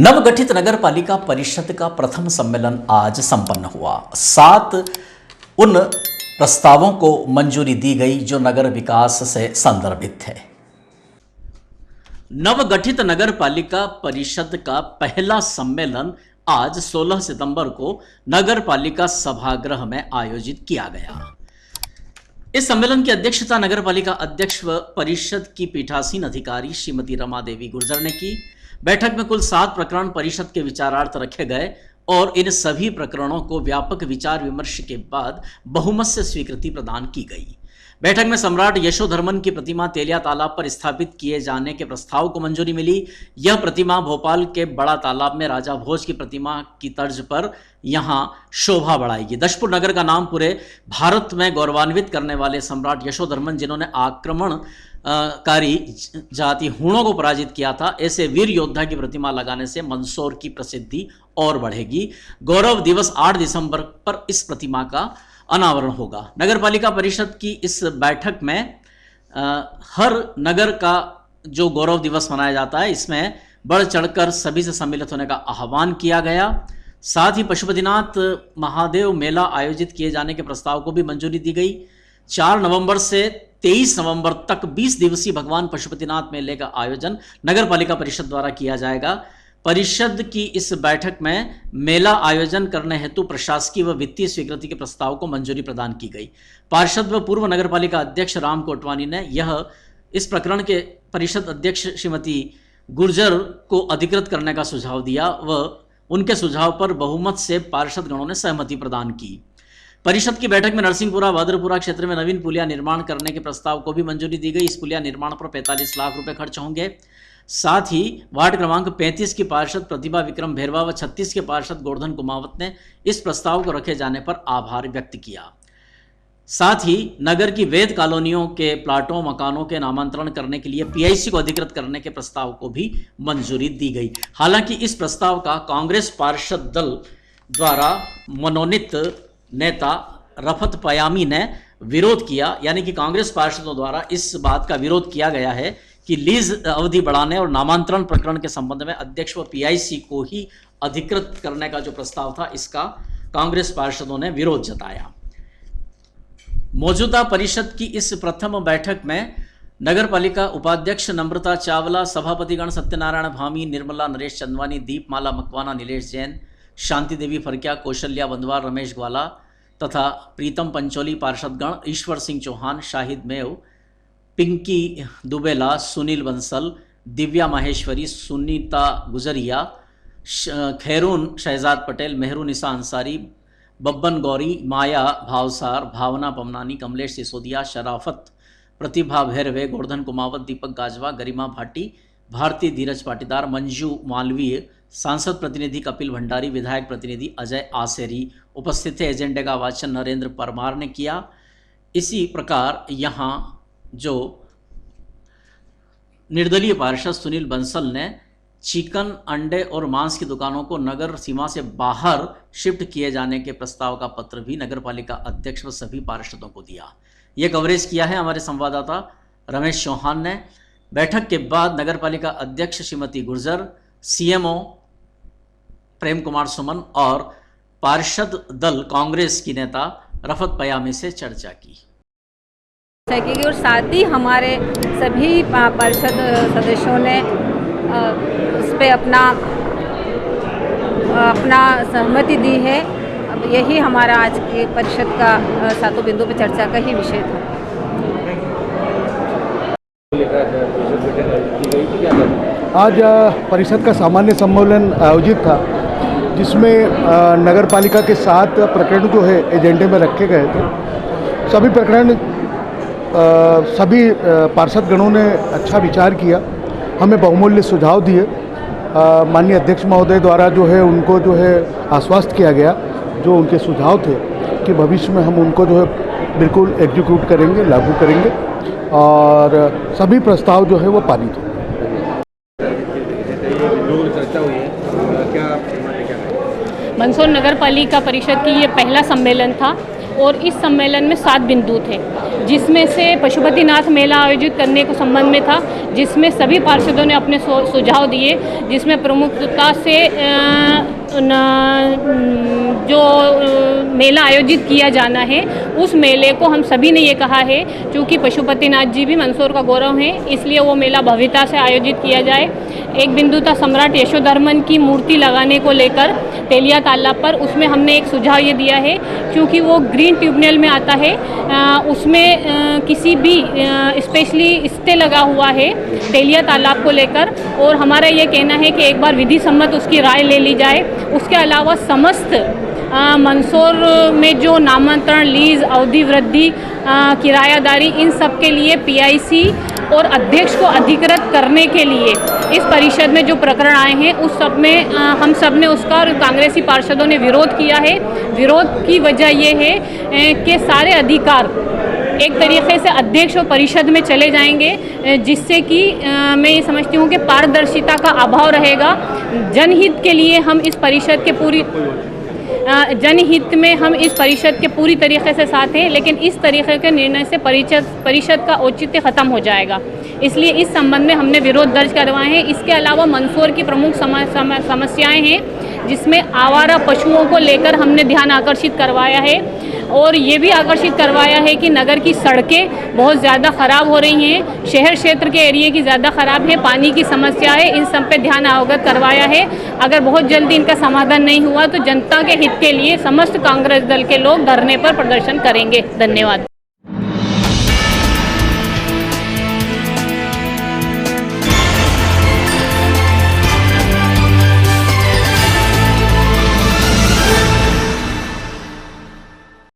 नवगठित नगर पालिका परिषद का प्रथम सम्मेलन आज संपन्न हुआ। 7 उन प्रस्तावों को मंजूरी दी गई जो नगर विकास से संदर्भित थे। नवगठित नगर पालिका परिषद का पहला सम्मेलन आज 16 सितंबर को नगर पालिका सभागृह में आयोजित किया गया। इस सम्मेलन की अध्यक्षता नगर पालिका अध्यक्ष व परिषद की पीठासीन अधिकारी श्रीमती रमा देवी गुर्जर ने की। बैठक में कुल 7 प्रकरण परिषद के विचारार्थ रखे गए और इन सभी प्रकरणों को व्यापक विचार विमर्श के बाद बहुमत से स्वीकृति प्रदान की गई। बैठक में सम्राट यशोधर्मन की प्रतिमा तेलिया तालाब पर स्थापित किए जाने के प्रस्ताव को मंजूरी मिली। यह प्रतिमा भोपाल के बड़ा तालाब में राजा भोज की प्रतिमा की तर्ज पर यहां शोभा बढ़ाएगी। दशपुर नगर का नाम पूरे भारत में गौरवान्वित करने वाले सम्राट यशोधर्मन, जिन्होंने आक्रमणकारी जाति हूणों को पराजित किया था, ऐसे वीर योद्धा की प्रतिमा लगाने से मंदसौर की प्रसिद्धि और बढ़ेगी। गौरव दिवस 8 दिसंबर पर इस प्रतिमा का अनावरण होगा। नगर पालिका परिषद की इस बैठक में हर नगर का जो गौरव दिवस मनाया जाता है, इसमें बढ़ चढ़कर सभी से सम्मिलित होने का आह्वान किया गया। साथ ही पशुपतिनाथ महादेव मेला आयोजित किए जाने के प्रस्ताव को भी मंजूरी दी गई। 4 नवंबर से 23 नवंबर तक 20 दिवसीय भगवान पशुपतिनाथ मेले का आयोजन नगर पालिका परिषद द्वारा किया जाएगा। परिषद की इस बैठक में मेला आयोजन करने हेतु प्रशासकीय व वित्तीय स्वीकृति के प्रस्ताव को मंजूरी प्रदान की गई। पार्षद व पूर्व नगर पालिका अध्यक्ष राम कोटवानी ने इस प्रकरण के परिषद अध्यक्ष श्रीमती गुर्जर को अधिकृत करने का सुझाव दिया व उनके सुझाव पर बहुमत से पार्षद गणों ने सहमति प्रदान की। परिषद की बैठक में नरसिंहपुरा भादरपुरा क्षेत्र में नवीन पुलिया निर्माण करने के प्रस्ताव को भी मंजूरी दी गई। इस पुलिया निर्माण पर 45 लाख रुपए खर्च होंगे। साथ ही वार्ड क्रमांक 35 की पार्षद प्रतिभा विक्रम भेरवा व 36 के पार्षद गोवर्धन कुमावत ने इस प्रस्ताव को रखे जाने पर आभार व्यक्त किया। साथ ही नगर की वेद कॉलोनियों के प्लाटों मकानों के नामांतरण करने के लिए पीआईसी को अधिकृत करने के प्रस्ताव को भी मंजूरी दी गई। हालांकि इस प्रस्ताव का कांग्रेस पार्षद दल द्वारा मनोनीत नेता रफत पयामी ने विरोध किया, यानी कि कांग्रेस पार्षदों द्वारा इस बात का विरोध किया गया है कि लीज अवधि बढ़ाने और नामांतरण प्रकरण के संबंध में अध्यक्ष व पीआईसी को ही अधिकृत करने का जो प्रस्ताव था, इसका कांग्रेस पार्षदों ने विरोध जताया। मौजूदा परिषद की इस प्रथम बैठक में नगर पालिका उपाध्यक्ष नम्रता चावला, सभापतिगण सत्यनारायण भामी, निर्मला नरेश चंदवानी, दीपमाला मकवाना, नीलेश जैन, शांति देवी फरकिया, कौशल्या बंदवार, रमेश ग्वाला तथा प्रीतम पंचोली पार्षदगण, ईश्वर सिंह चौहान, शाहिद मेव, पिंकी दुबेला, सुनील बंसल, दिव्या माहेश्वरी, सुनीता गुजरिया, खैरून शहजाद पटेल, मेहरुनिसा अंसारी, बब्बन गौरी, माया भावसार, भावना पमनानी, कमलेश सिसोदिया, शराफत, प्रतिभा भैरवे, गोवर्धन कुमावत, दीपक गाजवा, गरिमा भाटी, भारती धीरज पाटीदार, मंजू मालवीय, सांसद प्रतिनिधि कपिल भंडारी, विधायक प्रतिनिधि अजय आसेरी उपस्थित थे। एजेंडे का वाचन नरेंद्र परमार ने किया। इसी प्रकार यहाँ जो निर्दलीय पार्षद सुनील बंसल ने चिकन, अंडे और मांस की दुकानों को नगर सीमा से बाहर शिफ्ट किए जाने के प्रस्ताव का पत्र भी नगर पालिका अध्यक्ष व सभी पार्षदों को दिया। यह कवरेज किया है हमारे संवाददाता रमेश चौहान ने। बैठक के बाद नगर पालिका अध्यक्ष श्रीमती गुर्जर, सीएमओ प्रेम कुमार सुमन और पार्षद दल कांग्रेस की नेता रफत पयामी से चर्चा की और साथ ही हमारे सभी पार्षद सदस्यों ने उस पर अपना सहमति दी है। अब यही हमारा आज के परिषद का 7 बिंदु पर चर्चा का ही विषय था। आज परिषद का सामान्य सम्मेलन आयोजित था, जिसमें नगर पालिका के 7 प्रकरण जो है एजेंडे में रखे गए थे। सभी प्रकरण सभी पार्षद गणों ने अच्छा विचार किया, हमें बहुमूल्य सुझाव दिए। माननीय अध्यक्ष महोदय द्वारा जो है उनको जो है आश्वस्त किया गया, जो उनके सुझाव थे कि भविष्य में हम उनको जो है बिल्कुल एग्जीक्यूट करेंगे, लागू करेंगे और सभी प्रस्ताव जो है वो पारित हो। मंदसौर नगर पालिका परिषद की ये पहला सम्मेलन था और इस सम्मेलन में 7 बिंदु थे, जिसमें से पशुपतिनाथ मेला आयोजित करने को संबंध में था, जिसमें सभी पार्षदों ने अपने सुझाव दिए, जिसमें प्रमुखता से जो मेला आयोजित किया जाना है उस मेले को हम सभी ने ये कहा है, क्योंकि पशुपतिनाथ जी भी मंदसौर का गौरव हैं, इसलिए वो मेला भव्यता से आयोजित किया जाए। एक बिंदु था सम्राट यशोधर्मन की मूर्ति लगाने को लेकर तेलिया तालाब पर, उसमें हमने एक सुझाव ये दिया है, क्योंकि वो ग्रीन ट्रिब्यूनल में आता है, उसमें किसी भी स्पेशली स्टे लगा हुआ है तेलिया तालाब को लेकर, और हमारा ये कहना है कि एक बार विधि सम्मत उसकी राय ले ली जाए। उसके अलावा समस्त मंदसौर में जो नामांतरण, लीज, अवधि वृद्धि, किरायादारी, इन सब के लिए पीआईसी और अध्यक्ष को अधिकृत करने के लिए इस परिषद में जो प्रकरण आए हैं उस सब में हम सब ने उसका और कांग्रेसी पार्षदों ने विरोध किया है। विरोध की वजह ये है कि सारे अधिकार एक तरीके से अध्यक्ष और परिषद में चले जाएंगे, जिससे कि मैं ये समझती हूँ कि पारदर्शिता का अभाव रहेगा। जनहित के लिए हम इस परिषद के जनहित में हम इस परिषद के पूरी तरीके से साथ हैं, लेकिन इस तरीके के निर्णय से परिषद का औचित्य खत्म हो जाएगा, इसलिए इस संबंध में हमने विरोध दर्ज करवाए हैं। इसके अलावा मंदसौर की प्रमुख समस्याएं हैं, जिसमें आवारा पशुओं को लेकर हमने ध्यान आकर्षित करवाया है, और ये भी आकर्षित करवाया है कि नगर की सड़कें बहुत ज़्यादा ख़राब हो रही हैं, शहर क्षेत्र के एरिए की ज़्यादा ख़राब है, पानी की समस्या है, इन सब पे ध्यान अवगत करवाया है। अगर बहुत जल्दी इनका समाधान नहीं हुआ तो जनता के हित के लिए समस्त कांग्रेस दल के लोग धरने पर प्रदर्शन करेंगे। धन्यवाद।